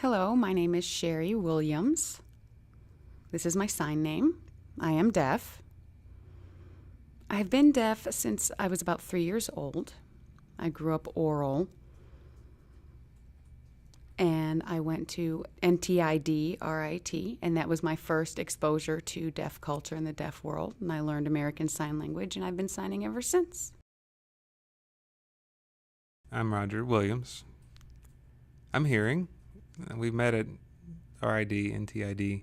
Hello, my name is Sherry Williams. This is my sign name. I am deaf. I've been deaf since I was about 3 years old. I grew up oral, and I went to NTID, RIT, and that was my first exposure to deaf culture in the deaf world, and I learned American Sign Language, and I've been signing ever since. I'm Roger Williams. I'm hearing. We met at RID, NTID,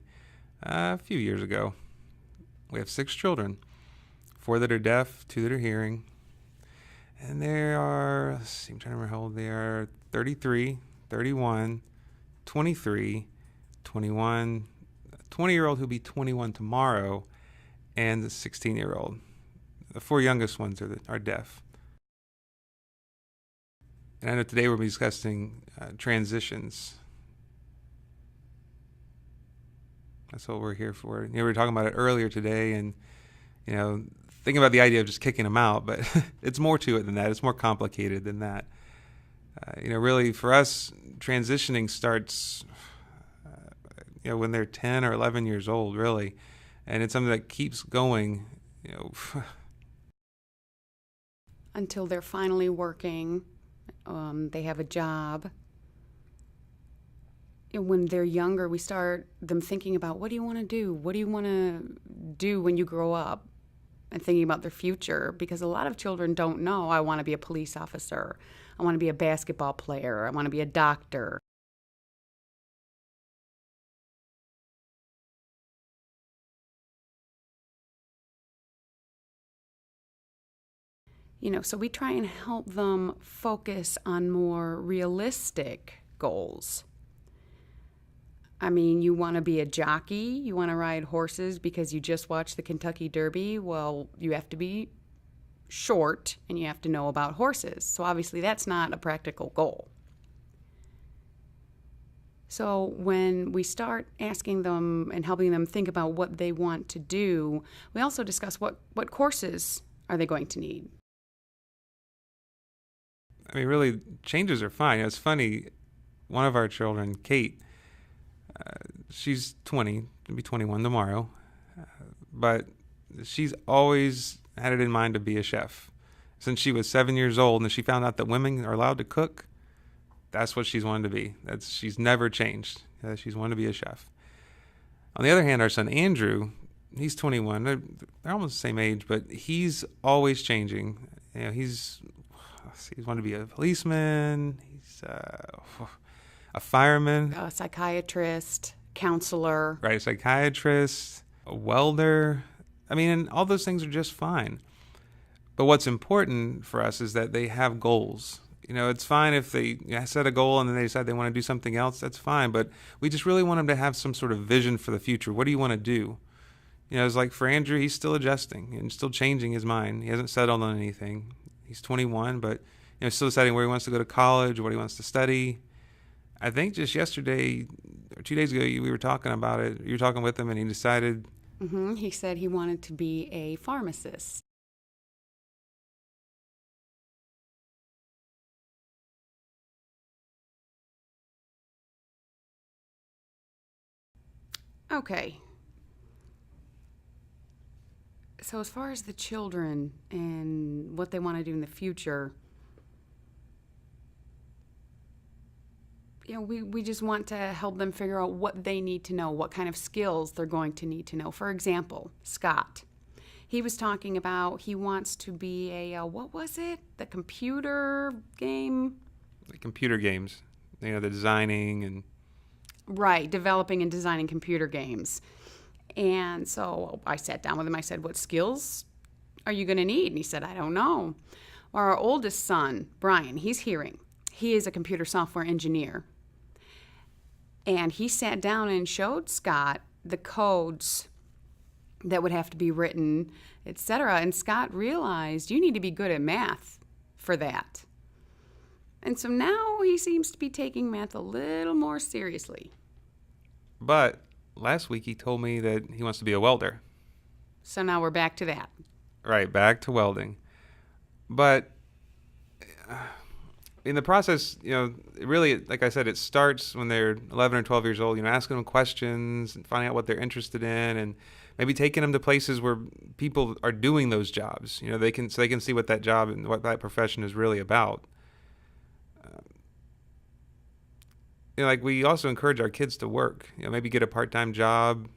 a few years ago. We have 6 children, 4 that are deaf, 2 that are hearing. And they are, let's see, I'm trying to remember how old they are, 33, 31, 23, 21, 20-year-old who'll be 21 tomorrow, and the 16-year-old. The 4 youngest ones are deaf. And I know today we'll be discussing transitions. That's what we're here for. We were talking about it earlier today, and thinking about the idea of just kicking them out, but it's more to it than that. It's more complicated than that. Really, for us, transitioning starts, when they're 10 or 11 years old, really, and it's something that keeps going, Until they're finally working, they have a job. When they're younger, we start them thinking about, what do you want to do? What do you want to do when you grow up? And thinking about their future, because a lot of children don't know, I want to be a police officer. I want to be a basketball player. I want to be a doctor. So we try and help them focus on more realistic goals. I mean, you want to be a jockey, you want to ride horses because you just watched the Kentucky Derby. Well, you have to be short and you have to know about horses. So obviously that's not a practical goal. So when we start asking them and helping them think about what they want to do, we also discuss what courses are they going to need. I mean, really, changes are fine. It's funny, one of our children, Kate, she's 20, to be 21 tomorrow, but she's always had it in mind to be a chef. Since she was 7 years old and she found out that women are allowed to cook, that's what she's wanted to be. She's never changed. She's wanted to be a chef. On the other hand, our son Andrew, he's 21. They're almost the same age, but he's always changing. He's wanted to be a policeman. He's a fireman, A psychiatrist, counselor. right? A psychiatrist, a welder. I mean, and all those things are just fine. But what's important for us is that they have goals. It's fine if they set a goal and then they decide they want to do something else. That's fine. But we just really want them to have some sort of vision for the future. What do you want to do? It's like for Andrew, he's still adjusting and still changing his mind. He hasn't settled on anything. He's 21, but still deciding where he wants to go to college, what he wants to study. I think just yesterday or 2 days ago, we were talking about it. You were talking with him, and he decided. He said he wanted to be a pharmacist. Okay. So as far as the children and what they want to do in the future, we just want to help them figure out what they need to know, what kind of skills they're going to need to know. For example, Scott, he was talking about he wants to be a, what was it? The computer game? The computer games, the designing and. Right, developing and designing computer games. And so I sat down with him. I said, what skills are you going to need? And he said, I don't know. Well, our oldest son, Brian, he's hearing. He is a computer software engineer. And he sat down and showed Scott the codes that would have to be written, etc. And Scott realized you need to be good at math for that. And so now he seems to be taking math a little more seriously. But last week he told me that he wants to be a welder. So now we're back to that. Right, back to welding. But in the process, it really, like I said, it starts when they're 11 or 12 years old, asking them questions and finding out what they're interested in, and maybe taking them to places where people are doing those jobs. They can see what that job and what that profession is really about. Like we also encourage our kids to work, maybe get a part-time job.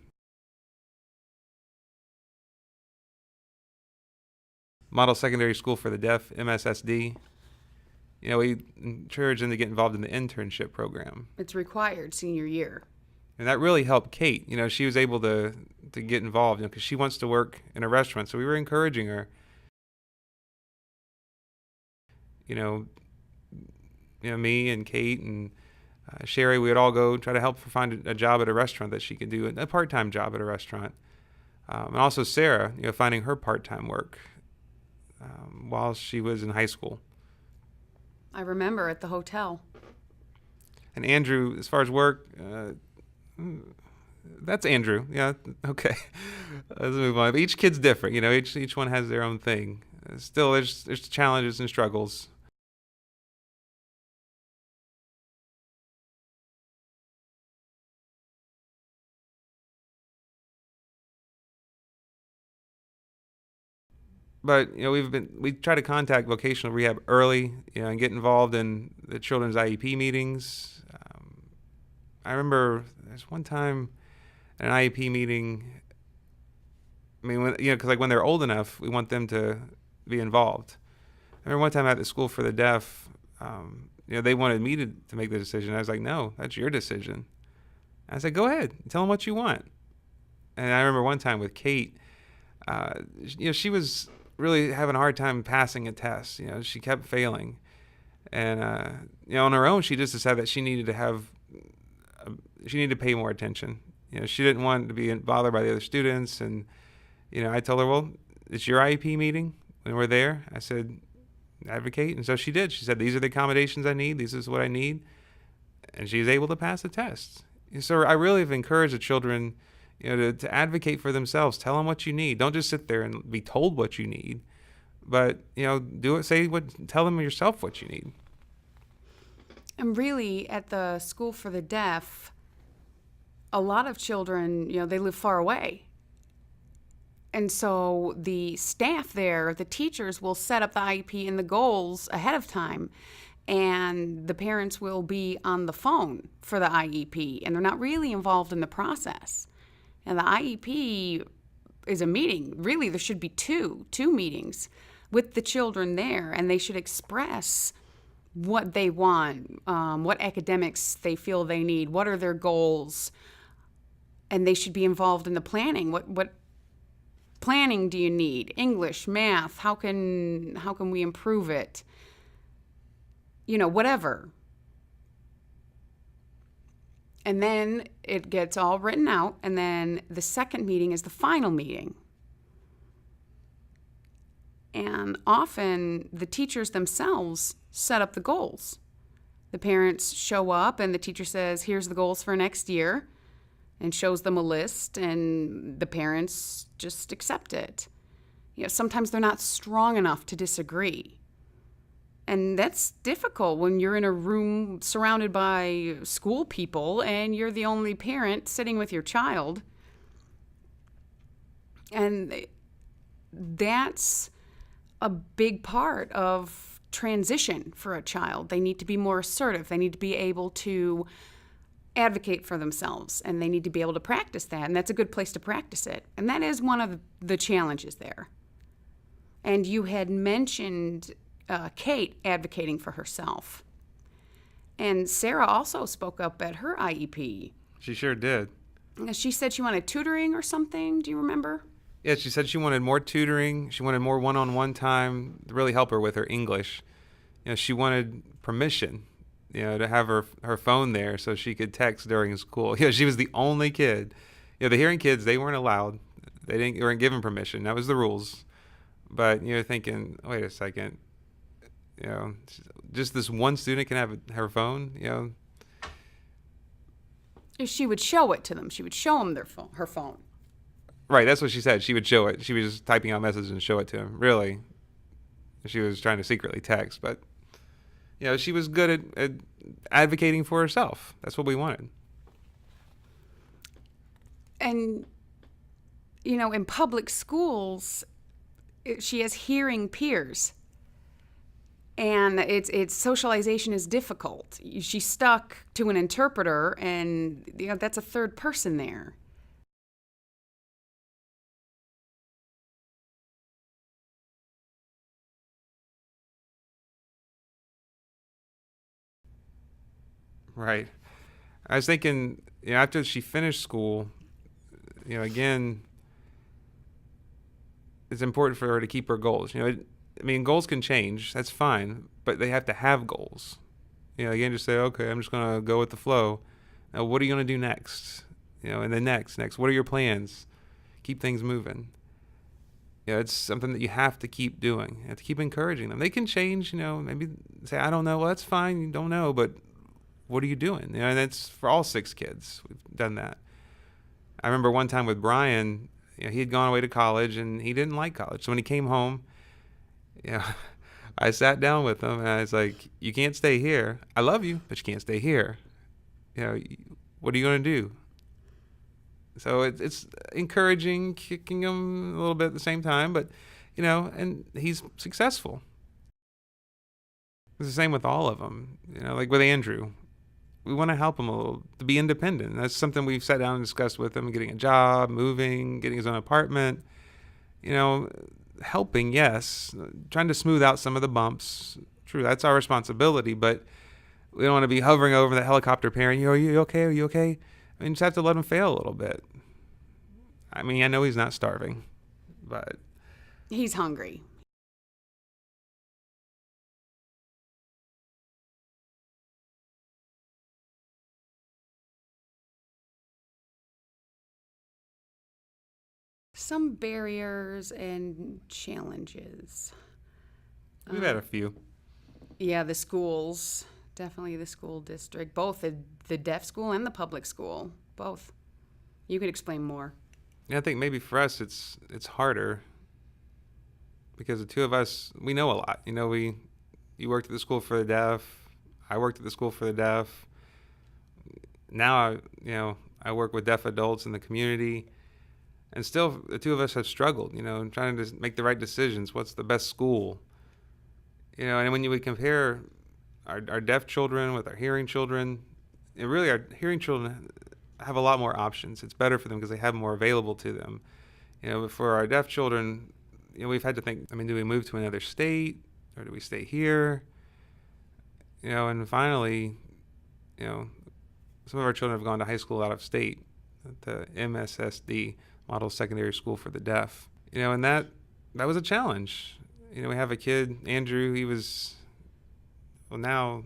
Model Secondary School for the Deaf, MSSD. We encourage them to get involved in the internship program. It's required senior year. And that really helped Kate. She was able to get involved, because she wants to work in a restaurant. So we were encouraging her. Me and Kate and Sherry, we would all go try to help her find a job at a restaurant that she could do, a part-time job at a restaurant. And also Sarah, finding her part-time work while she was in high school. I remember at the hotel. And Andrew, as far as work, that's Andrew. Yeah, okay. Let's move on. But each kid's different. Each one has their own thing. Still, there's challenges and struggles. But we try to contact vocational rehab early, and get involved in the children's IEP meetings. I remember there's one time at an IEP meeting. Because when they're old enough, we want them to be involved. I remember one time at the School for the Deaf, they wanted me to make the decision. I was like, no, that's your decision. I said, go ahead, tell them what you want. And I remember one time with Kate, she was really having a hard time passing a test. She kept failing. And, on her own, she just decided that she needed to pay more attention. She didn't want to be bothered by the other students. And, I told her, well, it's your IEP meeting. When we're there, I said, advocate. And so she did. She said, these are the accommodations I need. This is what I need. And she was able to pass the test. So I really have encouraged the children to advocate for themselves. Tell them what you need. Don't just sit there and be told what you need, but do it. Tell them yourself what you need. And really, at the School for the Deaf, a lot of children, they live far away. And so the staff there, the teachers will set up the IEP and the goals ahead of time. And the parents will be on the phone for the IEP, and they're not really involved in the process. And the IEP is a meeting. Really, there should be two meetings with the children there, and they should express what they want, what academics they feel they need, what are their goals, and they should be involved in the planning. What planning do you need? English, math, how can we improve it? Whatever. And then it gets all written out, and then the second meeting is the final meeting. And often the teachers themselves set up the goals. The parents show up, and the teacher says, here's the goals for next year, and shows them a list, and the parents just accept it. Sometimes they're not strong enough to disagree. And that's difficult when you're in a room surrounded by school people and you're the only parent sitting with your child. And that's a big part of transition for a child. They need to be more assertive. They need to be able to advocate for themselves, and they need to be able to practice that. And that's a good place to practice it. And that is one of the challenges there. And you had mentioned Kate advocating for herself. And Sarah also spoke up at her IEP. She sure did. She said she wanted tutoring or something. Do you remember? Yeah, she said she wanted more tutoring. She wanted more one-on-one time to really help her with her English. She wanted permission, to have her phone there so she could text during school. She was the only kid. The hearing kids, they weren't allowed. They weren't given permission. That was the rules. But you're thinking, wait a second. Just this one student can have her phone. She would show it to them. She would show them her phone. Right, that's what she said. She would show it. She was just typing out messages and show it to him. Really, she was trying to secretly text, but She was good at advocating for herself. That's what we wanted. And, in public schools, she has hearing peers. And it's socialization is difficult. She's stuck to an interpreter, and that's a third person there. Right. I was thinking, after she finished school, again, it's important for her to keep her goals. Goals can change. That's fine, but they have to have goals. Again, just say, okay, I'm just going to go with the flow. Now, what are you going to do next? And then next. What are your plans? Keep things moving. It's something that you have to keep doing. You have to keep encouraging them. They can change, maybe say, I don't know. Well, that's fine. You don't know, but what are you doing? And that's for all 6 kids. We've done that. I remember one time with Brian, he had gone away to college and he didn't like college. So when he came home, I sat down with him and I was like, you can't stay here. I love you, but you can't stay here. What are you going to do? So it's encouraging, kicking him a little bit at the same time, but, and he's successful. It's the same with all of them, like with Andrew. We want to help him a little to be independent. That's something we've sat down and discussed with him, getting a job, moving, getting his own apartment, helping, yes, trying to smooth out some of the bumps. True, that's our responsibility, but we don't want to be hovering over the helicopter parent. Are you okay? Are you okay? Just have to let him fail a little bit. I know he's not starving, but he's hungry. Some barriers and challenges. We've had a few. Yeah, the schools, definitely the school district, both the deaf school and the public school, both. You could explain more. Yeah, I think maybe for us it's harder because the two of us, we know a lot. You worked at the school for the deaf. I worked at the school for the deaf. Now, I work with deaf adults in the community. And still, the two of us have struggled, trying to make the right decisions. What's the best school? And when we compare our deaf children with our hearing children, and really our hearing children have a lot more options. It's better for them because they have more available to them. But for our deaf children, we've had to think, do we move to another state or do we stay here? And finally, some of our children have gone to high school out of state, at the MSSD, Model Secondary School for the Deaf. And that was a challenge. We have a kid, Andrew, now,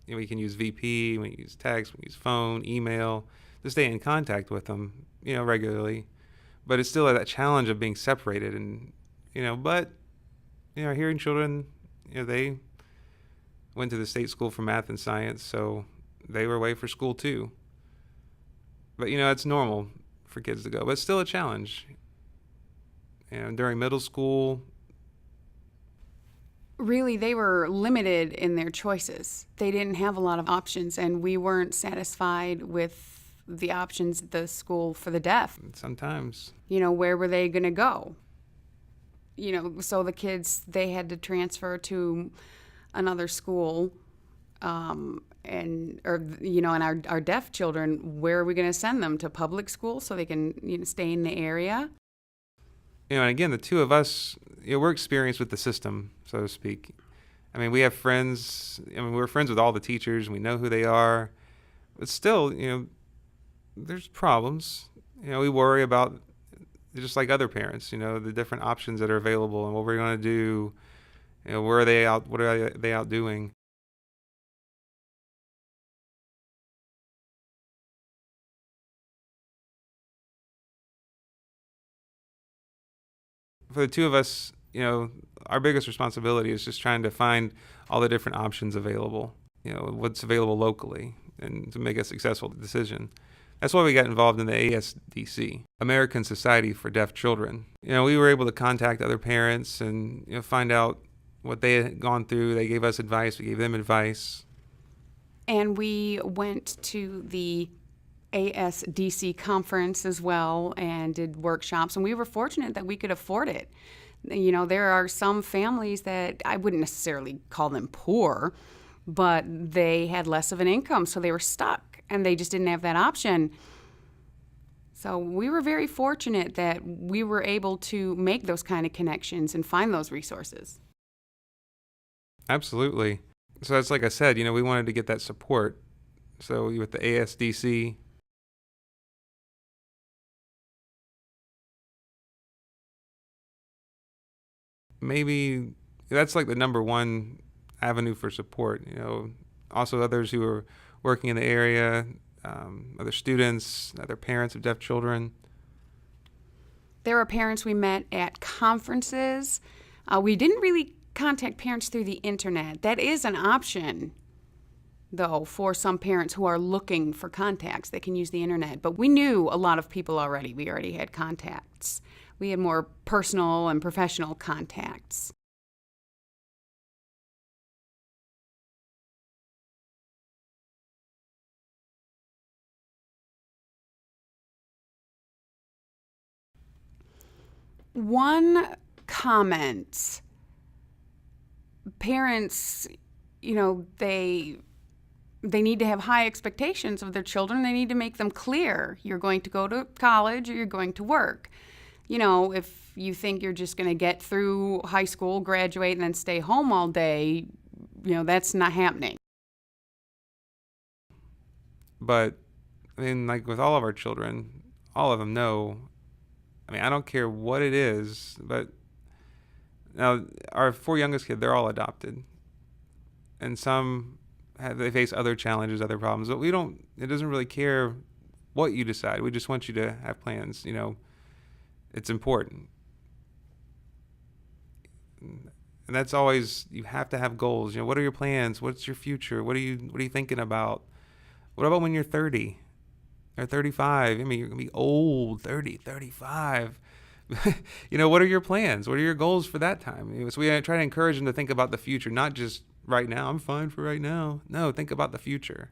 we can use VP, we can use text, we can use phone, email, to stay in contact with them, regularly. But it's still that challenge of being separated and, but, our hearing children, they went to the state school for math and science, so they were away for school too. But, it's normal for kids to go, but it's still a challenge. During middle school, really, they were limited in their choices. They didn't have a lot of options, and we weren't satisfied with the options at the school for the deaf. Sometimes. Where were they going to go? So the kids, they had to transfer to another school, and our deaf children, where are we going to send them? To public school so they can stay in the area? And again, the two of us, we're experienced with the system, so to speak. We have friends. We're friends with all the teachers, and we know who they are. But still, there's problems. We worry about, just like other parents, the different options that are available and what we're going to do. Where are they out? What are they out doing? For the two of us, our biggest responsibility is just trying to find all the different options available, what's available locally, and to make a successful decision. That's why we got involved in the ASDC, American Society for Deaf Children. We were able to contact other parents and find out what they had gone through. They gave us advice. We gave them advice. And we went to the ASDC conference as well and did workshops, and we were fortunate that we could afford it. You know, there are some families that I wouldn't necessarily call them poor, but they had less of an income, so they were stuck and they just didn't have that option. So we were very fortunate that we were able to make those kind of connections and find those resources. Absolutely. So that's like I said, we wanted to get that support. So with the ASDC, maybe that's like the number one avenue for support. Also others who are working in the area, other students, other parents of deaf children. There are parents we met at conferences. We didn't really contact parents through the internet. That is an option, though, for some parents who are looking for contacts. They can use the internet. But we knew a lot of people already. We already had contacts. We had more personal and professional contacts. One comment, parents, they need to have high expectations of their children. They need to make them clear. You're going to go to college or you're going to work. If you think you're just going to get through high school, graduate, and then stay home all day, that's not happening. But, like with all of our children, all of them know. I don't care what it is, but now our 4 youngest kids, they're all adopted. And some they face other challenges, other problems, but it doesn't really care what you decide. We just want you to have plans, it's important. And that's always, you have to have goals. What are your plans? What's your future? What are you thinking about? What about when you're 30 or 35? You're going to be old, 30, 35. What are your plans? What are your goals for that time? So we try to encourage them to think about the future, not just right now. I'm fine for right now. No, think about the future.